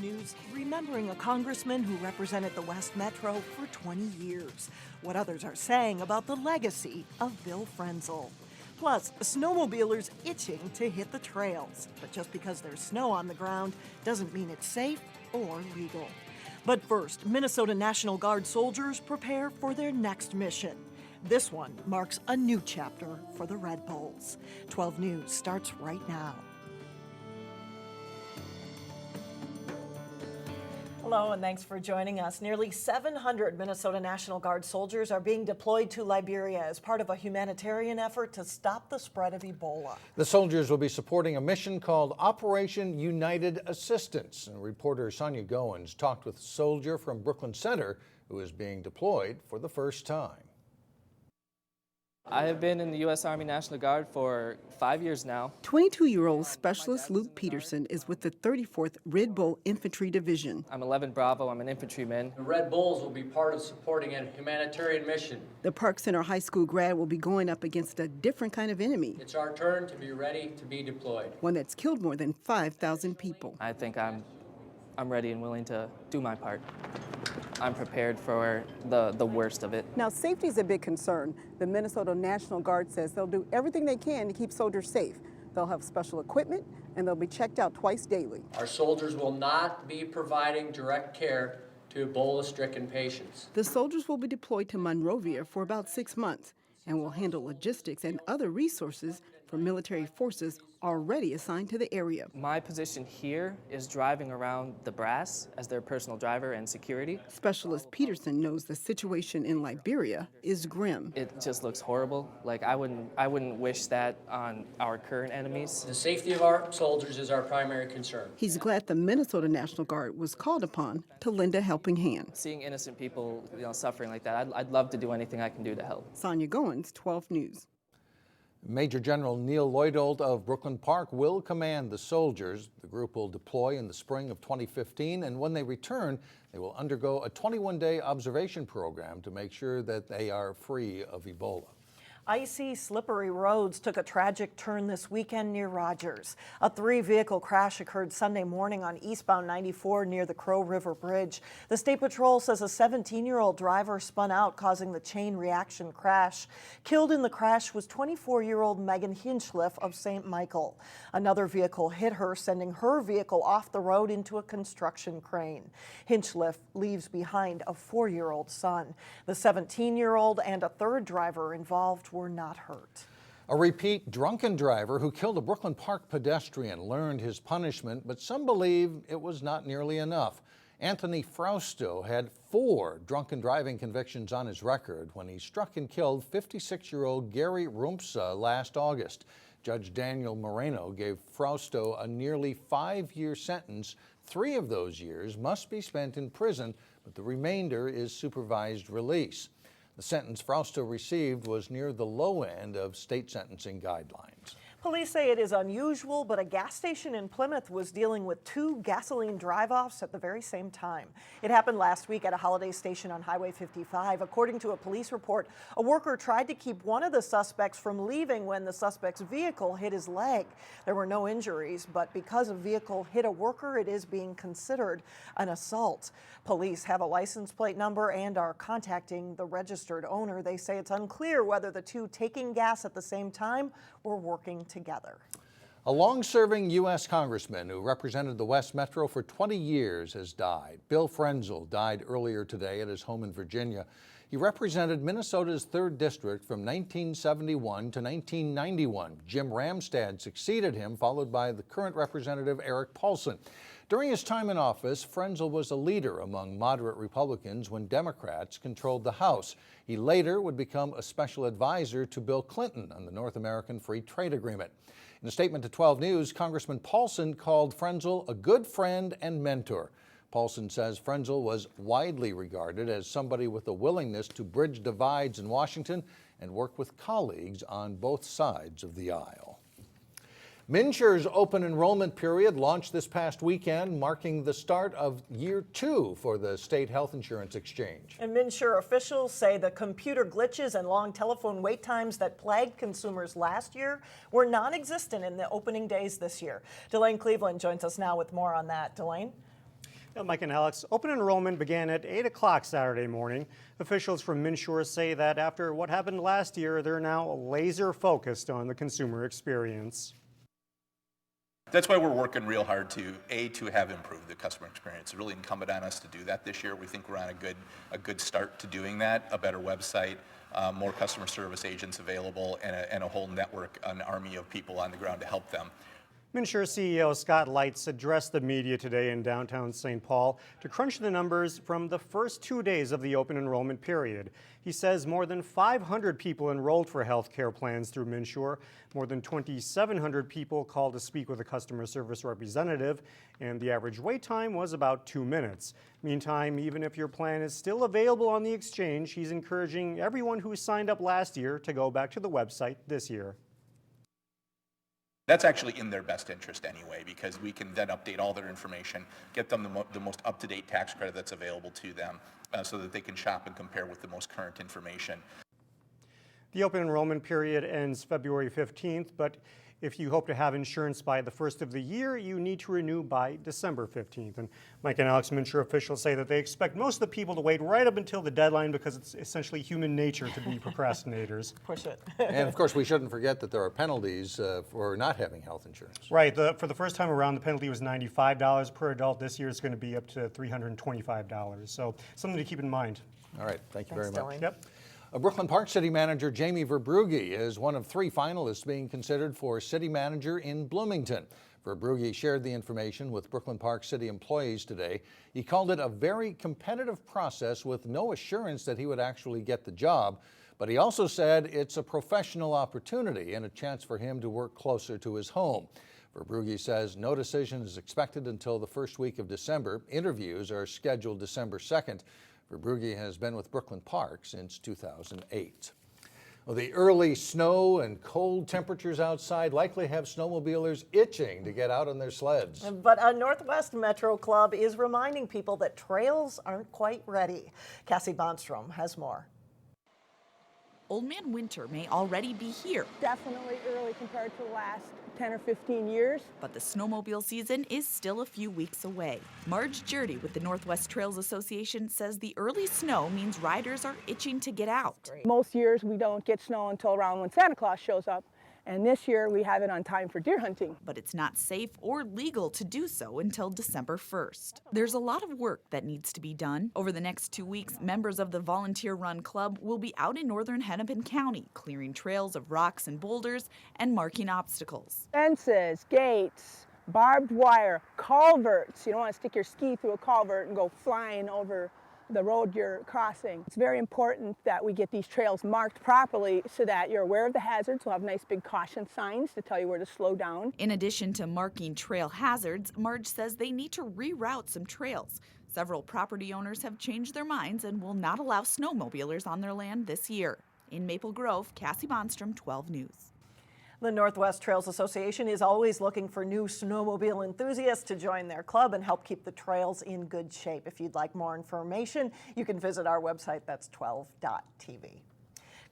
News, remembering a congressman who represented the West Metro for 20 years. What others are saying about the legacy of Bill Frenzel. Plus, snowmobilers itching to hit the trails. But just because there's snow on the ground doesn't mean it's safe or legal. But first, Minnesota National Guard soldiers prepare for their next mission. This one marks a new chapter for the Red Bulls. 12 News starts right now. Hello, and thanks for joining us. Nearly 700 Minnesota National Guard soldiers are being deployed to Liberia as part of a humanitarian effort to stop the spread of Ebola. The soldiers will be supporting a mission called Operation United Assistance. And reporter Sonia Goins talked with a soldier from Brooklyn Center who is being deployed for the first time. I have been in the U.S. Army National Guard for 5 years now. 22-year-old Specialist Luke Peterson is with the 34th Red Bull Infantry Division. I'm 11 Bravo. I'm an infantryman. The Red Bulls will be part of supporting a humanitarian mission. The Park Center High School grad will be going up against a different kind of enemy. It's our turn to be ready to be deployed. One that's killed more than 5,000 people. I think I'm ready and willing to do my part. I'm prepared for the worst of it. Now, safety is a big concern. The Minnesota National Guard says they'll do everything they can to keep soldiers safe. They'll have special equipment, and they'll be checked out twice daily. Our soldiers will not be providing direct care to Ebola-stricken patients. The soldiers will be deployed to Monroe for about 6 months and will handle logistics and other resources for military forces already assigned to the area. My position here is driving around the brass as their personal driver and security. Specialist Peterson knows the situation in Liberia is grim. It just looks horrible. Like I wouldn't wish that on our current enemies. The safety of our soldiers is our primary concern. He's glad the Minnesota National Guard was called upon to lend a helping hand. Seeing innocent people, suffering like that, I'd love to do anything I can do to help. Sonia Goins, 12 News. Major General Neil Lloydolt of Brooklyn Park will command the soldiers. The group will deploy in the spring of 2015, and when they return, they will undergo a 21-day observation program to make sure that they are free of Ebola. Icy, slippery roads took a tragic turn this weekend near Rogers. A 3-vehicle crash occurred Sunday morning on eastbound 94 near the Crow River Bridge. The State Patrol says a 17-year-old driver spun out, causing the chain reaction crash. Killed in the crash was 24-year-old Megan Hinchliff of St. Michael. Another vehicle hit her, sending her vehicle off the road into a construction crane. Hinchliff leaves behind a 4-year-old son. The 17-year-old and a third driver involved were not hurt. A repeat drunken driver who killed a Brooklyn Park pedestrian learned his punishment, but some believe it was not nearly enough. Anthony Frausto had 4 drunken driving convictions on his record when he struck and killed 56-year-old Gary Rumpsa last August. Judge Daniel Moreno gave Frausto a nearly 5-year sentence. 3 of those years must be spent in prison, but the remainder is supervised release. The sentence Frausto received was near the low end of state sentencing guidelines. Police say it is unusual, but a gas station in Plymouth was dealing with 2 gasoline drive-offs at the very same time. It happened last week at a holiday station on Highway 55. According to a police report, a worker tried to keep one of the suspects from leaving when the suspect's vehicle hit his leg. There were no injuries, but because a vehicle hit a worker, it is being considered an assault. Police have a license plate number and are contacting the registered owner. They say it's unclear whether the 2 taking gas at the same time were working together. A long-serving U.S. congressman who represented the West Metro for 20 years has died. Bill Frenzel died earlier today at his home in Virginia. He represented Minnesota's 3rd District from 1971 to 1991. Jim Ramstad succeeded him, followed by the current representative Eric Paulson. During his time in office, Frenzel was a leader among moderate Republicans when Democrats controlled the House. He later would become a special advisor to Bill Clinton on the North American Free Trade Agreement. In a statement to 12 News, Congressman Paulson called Frenzel a good friend and mentor. Paulson says Frenzel was widely regarded as somebody with a willingness to bridge divides in Washington and work with colleagues on both sides of the aisle. MNsure's open enrollment period launched this past weekend, marking the start of year 2 for the state health insurance exchange. And MNsure officials say the computer glitches and long telephone wait times that plagued consumers last year were non-existent in the opening days this year. Delane Cleveland joins us now with more on that. Delane? Mike and Alex, open enrollment began at 8 o'clock Saturday morning. Officials from MNsure say that after what happened last year, they're now laser focused on the consumer experience. That's why we're working real hard to have improved the customer experience. It's really incumbent on us to do that this year. We think we're on a good start to doing that, a better website, more customer service agents available, and a whole network, an army of people on the ground to help them. MNsure CEO Scott Lights addressed the media today in downtown St. Paul to crunch the numbers from the first 2 days of the open enrollment period. He says more than 500 people enrolled for health care plans through MNsure. More than 2,700 people called to speak with a customer service representative, and the average wait time was about 2 minutes. Meantime, even if your plan is still available on the exchange, he's encouraging everyone who signed up last year to go back to the website this year. That's actually in their best interest anyway, because we can then update all their information, get them the most up-to-date tax credit that's available to them, so that they can shop and compare with the most current information. The open enrollment period ends February 15th, but if you hope to have insurance by the first of the year, you need to renew by December 15th. And Mike and Alex, MNsure officials say that they expect most of the people to wait right up until the deadline because it's essentially human nature to be procrastinators. Push it. And of course, we shouldn't forget that there are penalties for not having health insurance. Right. For the first time around, the penalty was $95 per adult. This year it's going to be up to $325. So something to keep in mind. All right. Thank you very much. Dylan. Yep. Brooklyn Park City Manager Jamie Verbrugge is one of 3 finalists being considered for City Manager in Bloomington. Verbrugge shared the information with Brooklyn Park City employees today. He called it a very competitive process with no assurance that he would actually get the job. But he also said it's a professional opportunity and a chance for him to work closer to his home. Verbrugge says no decision is expected until the first week of December. Interviews are scheduled December 2nd. Verbrugge has been with Brooklyn Park since 2008. Well, the early snow and cold temperatures outside likely have snowmobilers itching to get out on their sleds. But a Northwest Metro Club is reminding people that trails aren't quite ready. Cassie Bonstrom has more. Old Man Winter may already be here. Definitely early compared to the last 10 or 15 years. But the snowmobile season is still a few weeks away. Marge Jurdy with the Northwest Trails Association says the early snow means riders are itching to get out. Most years we don't get snow until around when Santa Claus shows up. And this year we have it on time for deer hunting. But it's not safe or legal to do so until December 1st. There's a lot of work that needs to be done. Over the next 2 weeks, members of the volunteer-run club will be out in northern Hennepin County, clearing trails of rocks and boulders and marking obstacles. Fences, gates, barbed wire, culverts. You don't want to stick your ski through a culvert and go flying over the road you're crossing. It's very important that we get these trails marked properly so that you're aware of the hazards. We'll have nice big caution signs to tell you where to slow down. In addition to marking trail hazards, Marge says they need to reroute some trails. Several property owners have changed their minds and will not allow snowmobilers on their land this year. In Maple Grove, Cassie Bonstrom, 12 News. The Northwest Trails Association is always looking for new snowmobile enthusiasts to join their club and help keep the trails in good shape. If you'd like more information, you can visit our website. That's 12.tv.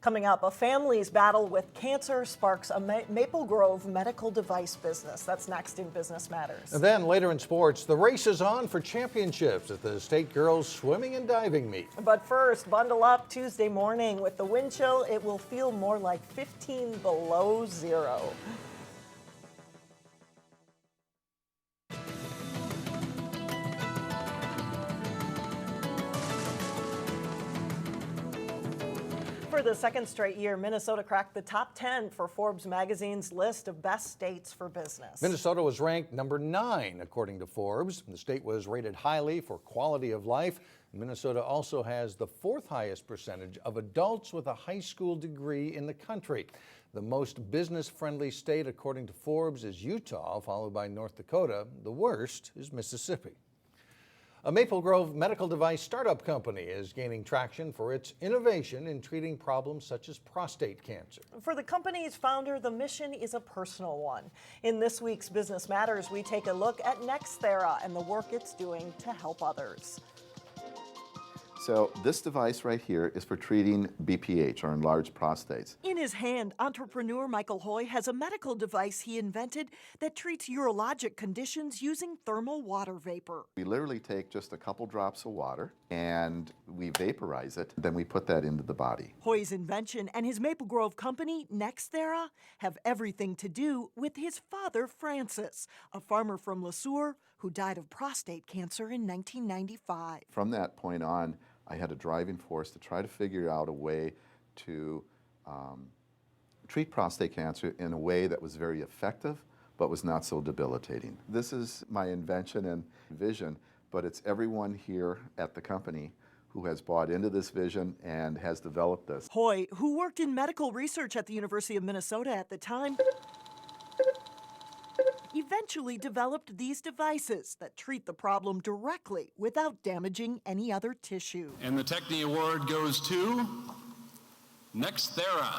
Coming up, a family's battle with cancer sparks a Maple Grove medical device business. That's next in Business Matters. And then later in sports, the race is on for championships at the state girls swimming and diving meet. But first, bundle up. Tuesday morning with the wind chill, it will feel more like 15 below zero. For the second straight year, Minnesota cracked the top 10 for Forbes magazine's list of best states for business. Minnesota was ranked number 9 according to Forbes. The state was rated highly for quality of life. Minnesota also has the 4th highest percentage of adults with a high school degree in the country. The most business-friendly state according to Forbes is Utah, followed by North Dakota. The worst is Mississippi. A Maple Grove medical device startup company is gaining traction for its innovation in treating problems such as prostate cancer. For the company's founder, the mission is a personal one. In this week's Business Matters, we take a look at Nxthera and the work it's doing to help others. So this device right here is for treating BPH, or enlarged prostates. In his hand, entrepreneur Michael Hoy has a medical device he invented that treats urologic conditions using thermal water vapor. We literally take just a couple drops of water and we vaporize it, then we put that into the body. Hoy's invention and his Maple Grove company, Nxthera, have everything to do with his father, Francis, a farmer from LeSueur who died of prostate cancer in 1995. From that point on, I had a driving force to try to figure out a way to treat prostate cancer in a way that was very effective, but was not so debilitating. This is my invention and vision, but it's everyone here at the company who has bought into this vision and has developed this. Hoy, who worked in medical research at the University of Minnesota at the time, eventually developed these devices that treat the problem directly without damaging any other tissue. And the Techni Award goes to Nxthera.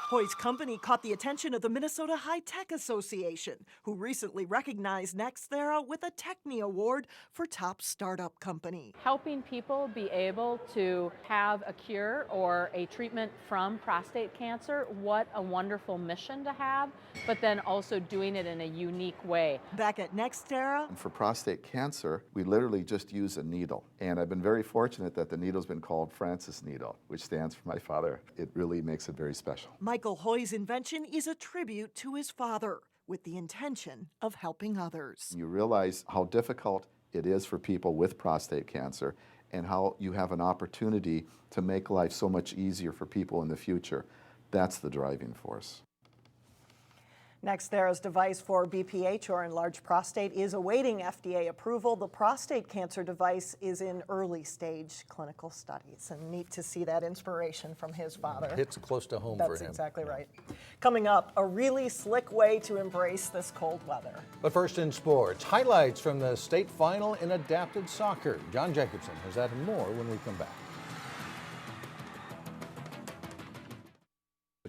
Hoy's company caught the attention of the Minnesota High Tech Association, who recently recognized Nxthera with a Techni Award for top startup company. Helping people be able to have a cure or a treatment from prostate cancer, what a wonderful mission to have, but then also doing it in a unique way. Back at Nxthera, For prostate cancer, we literally just use a needle. And I've been very fortunate that the needle's been called Francis Needle, which stands for my father. It really makes it very special. Michael Hoy's invention is a tribute to his father, with the intention of helping others. You realize how difficult it is for people with prostate cancer and how you have an opportunity to make life so much easier for people in the future. That's the driving force. Nxthera's device for BPH, or enlarged prostate, is awaiting FDA approval. The prostate cancer device is in early stage clinical studies, and neat to see that inspiration from his father. Hits close to home for him. That's exactly right. Coming up, a really slick way to embrace this cold weather. But first in sports, highlights from the state final in adapted soccer. John Jacobson has that and more when we come back.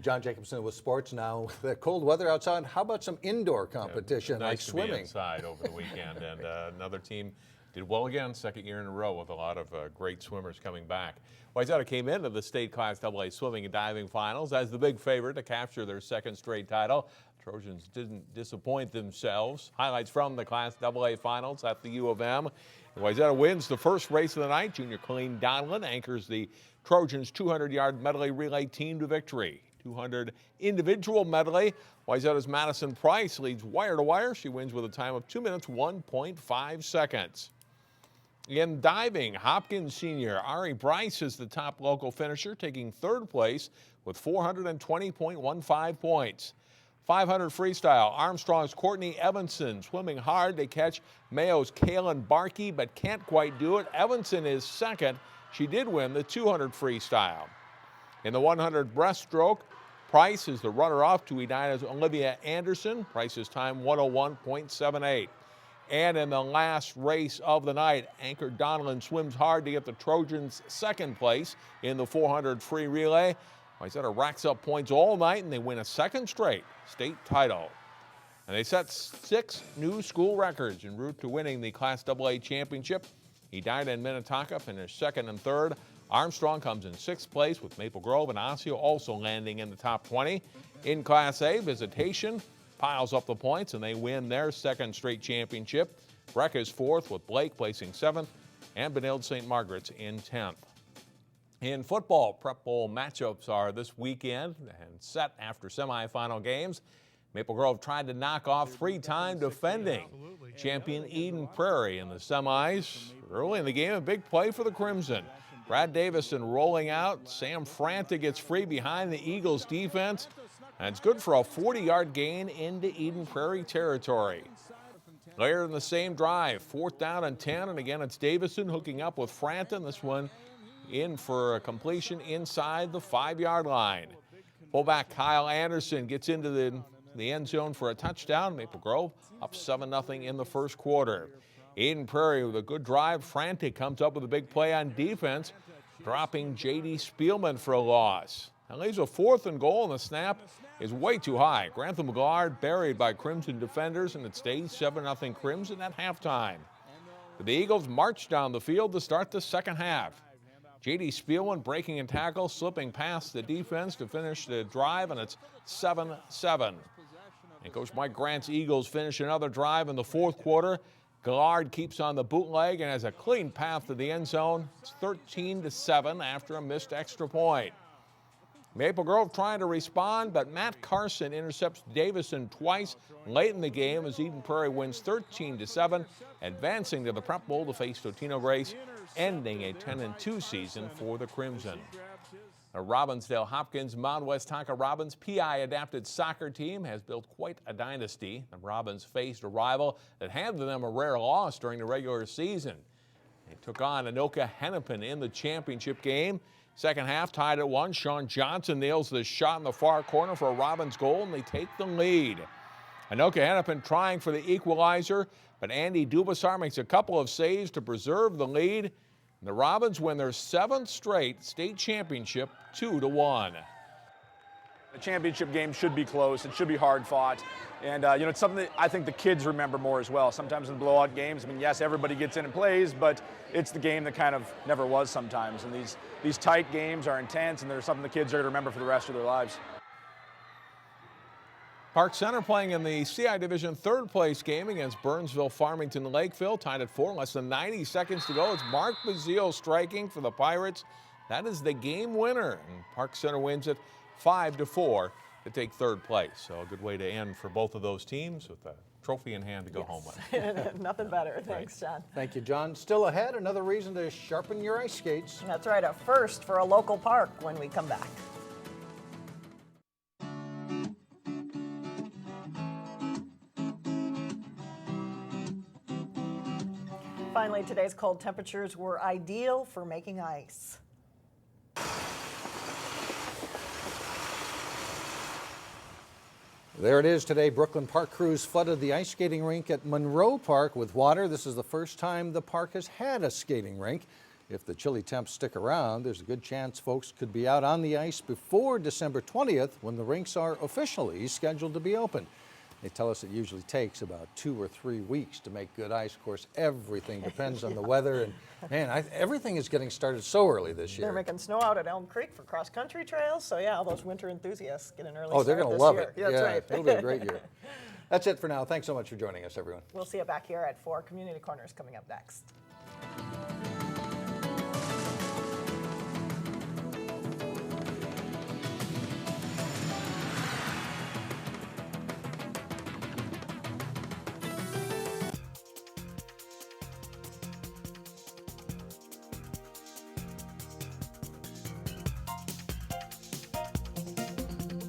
John Jacobson with sports now. The cold weather outside. How about some indoor competition like Nice to swimming? be inside over the weekend, and another team did well again, second year in a row with a lot of great swimmers coming back. Wayzata came into the state Class AA swimming and diving finals as the big favorite to capture their second straight title. Trojans didn't disappoint themselves. Highlights from the Class AA finals at the U of M. Wayzata wins the first race of the night. Junior Colleen Donlin anchors the Trojans' 200-yard medley relay team to victory. 200 individual medley. Wayzata's Madison Price leads wire to wire. She wins with a time of 2 minutes, 1.5 seconds. In diving, Hopkins senior Ari Bryce is the top local finisher, taking third place with 420.15 points. 500 freestyle, Armstrong's Courtney Evanson swimming hard to catch Mayo's Kaylin Barkey, but can't quite do it. Evanson is second. She did win the 200 freestyle. In the 100 breaststroke, Price is the runner-up to Edina's Olivia Anderson. Price's time 101.78. And in the last race of the night, anchor Donlin swims hard to get the Trojans second place in the 400 free relay. Wayzata racks up points all night and they win a second straight state title. And they set 6 new school records en route to winning the Class AA championship. Edina and Minnetonka finished second and third. Armstrong comes in 6th place with Maple Grove and Osseo also landing in the top 20. In Class A, Visitation piles up the points and they win their second straight championship. Breck is 4th with Blake placing 7th and Benilde St. Margaret's in 10th. In football, Prep Bowl matchups are this weekend and set after semifinal games. Maple Grove tried to knock off 3-time defending champion Eden Prairie in the semis. Early in the game, a big play for the Crimson. Brad Davison rolling out. Sam Franta gets free behind the Eagles defense. And it's good for a 40-yard gain into Eden Prairie territory. Later in the same drive, 4th down and 10. And again, it's Davison hooking up with Franta. And this one in for a completion inside the 5-yard line. Fullback Kyle Anderson gets into the end zone for a touchdown. Maple Grove up 7-0 in the first quarter. Eden Prairie with a good drive. Frantic comes up with a big play on defense, dropping J.D. Spielman for a loss. That leaves a 4th and goal, and the snap is way too high. Grantham Millard buried by Crimson defenders, and it stays 7-0 Crimson at halftime. The Eagles marched down the field to start the second half. J.D. Spielman breaking and tackle, slipping past the defense to finish the drive, and it's 7-7. And Coach Mike Grant's Eagles finish another drive in the fourth quarter. Gillard keeps on the bootleg and has a clean path to the end zone. It's 13-7 after a missed extra point. Maple Grove trying to respond, but Matt Carson intercepts Davison twice late in the game as Eden Prairie wins 13-7, advancing to the Prep Bowl to face Totino Grace, ending a 10-2 season for the Crimson. The Robbinsdale Hopkins Mount West Tonka Robins PI-adapted soccer team has built quite a dynasty. The Robins faced a rival that handed them a rare loss during the regular season. They took on Anoka Hennepin in the championship game. Second half tied at 1. Sean Johnson nails the shot in the far corner for a Robins goal, and they take the lead. Anoka Hennepin trying for the equalizer, but Andy Dubasar makes a couple of saves to preserve the lead. The Robins win their 7th straight state championship 2-1. The championship game should be close. It should be hard fought. And, it's something that I think the kids remember more as well. Sometimes in blowout games, yes, everybody gets in and plays, but it's the game that kind of never was sometimes. And these tight games are intense, and they're something the kids are going to remember for the rest of their lives. Park Center playing in the CI Division third place game against Burnsville Farmington Lakeville, tied at 4, less than 90 seconds to go. It's Mark Bazile striking for the Pirates. That is the game winner, and Park Center wins it 5-4 to take third place. So a good way to end for both of those teams with a trophy in hand to go home with. Nothing better. Thanks, John. Thank you, John. Still ahead, another reason to sharpen your ice skates. That's right, a first for a local park when we come back. Finally, today's cold temperatures were ideal for making ice. There it is today. Brooklyn Park crews flooded the ice skating rink at Monroe Park with water. This is the first time the park has had a skating rink. If the chilly temps stick around, there's a good chance folks could be out on the ice before December 20th when the rinks are officially scheduled to be open. They tell us it usually takes about 2 or 3 weeks to make good ice. Of course, everything depends on the weather. And man, everything is getting started so early this year. They're making snow out at Elm Creek for cross-country trails. So yeah, all those winter enthusiasts get an early Oh, start they're going to this love year. it. Yeah, that's right. It'll be a great year. That's it for now. Thanks so much for joining us, everyone. We'll see you back here at 4. Community Corner is coming up next.